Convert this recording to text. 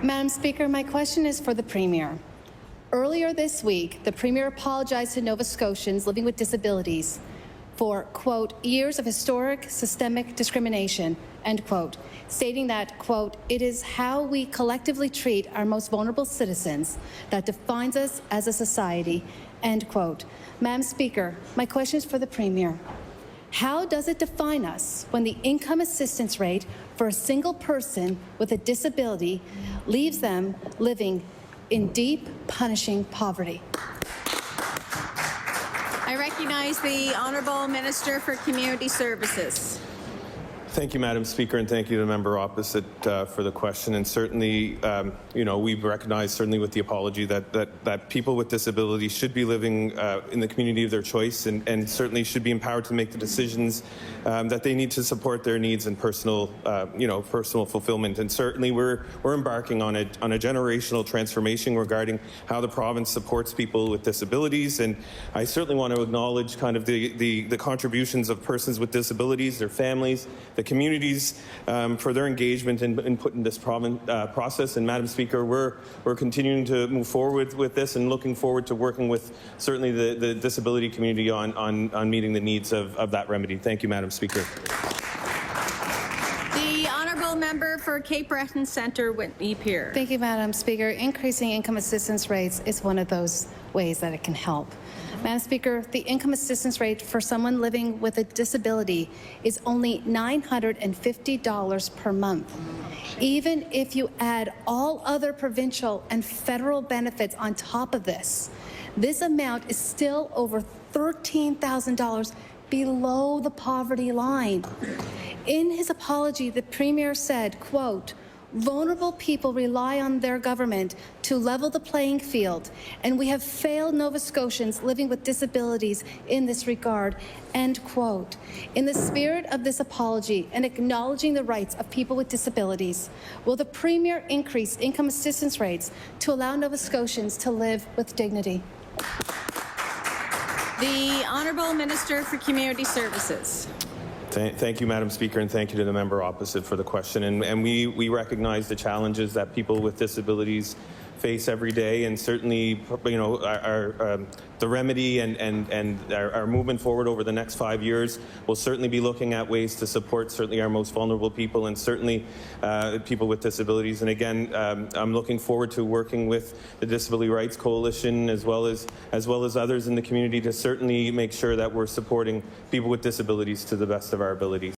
Madam Speaker, my question is for the Premier. Earlier this week, the Premier apologized to Nova Scotians living with disabilities for, quote, years of historic systemic discrimination, end quote, stating that, quote, it is how we collectively treat our most vulnerable citizens that defines us as a society, end quote. Madam Speaker, my question is for the Premier. How does it define us when the income assistance rate for a single person with a disability leaves them living in deep, punishing poverty? I recognize the Honourable Minister for Community Services. Thank you, Madam Speaker, and thank you to the member opposite for the question. And certainly, we've recognized, certainly with the apology, that people with disabilities should be living in the community of their choice, and certainly should be empowered to make the decisions that they need to support their needs and personal fulfillment. And certainly, we're embarking on a generational transformation regarding how the province supports people with disabilities. And I certainly want to acknowledge kind of the contributions of persons with disabilities, their families, the communities for their engagement and input in this process. And Madam Speaker, we're continuing to move forward with this and looking forward to working with certainly the disability community on meeting the needs of that remedy. Thank you, Madam Speaker. The Honourable Member for Cape Breton Centre, Whitney Pier. Thank you, Madam Speaker. Increasing income assistance rates is one of those ways that it can help. Madam Speaker, the income assistance rate for someone living with a disability is only $950 per month. Even if you add all other provincial and federal benefits on top of this, this amount is still over $13,000 below the poverty line. In his apology, the Premier said, quote, vulnerable people rely on their government to level the playing field, and we have failed Nova Scotians living with disabilities in this regard, end quote. In the spirit of this apology and acknowledging the rights of people with disabilities, will the Premier increase income assistance rates to allow Nova Scotians to live with dignity? The Honourable Minister for Community Services. Thank you, Madam Speaker, and thank you to the member opposite for the question. And we recognize the challenges that people with disabilities face every day, and certainly, the remedy and our movement forward over the next 5 years will certainly be looking at ways to support certainly our most vulnerable people and certainly people with disabilities. And again, I'm looking forward to working with the Disability Rights Coalition as well as others in the community to certainly make sure that we're supporting people with disabilities to the best of our abilities.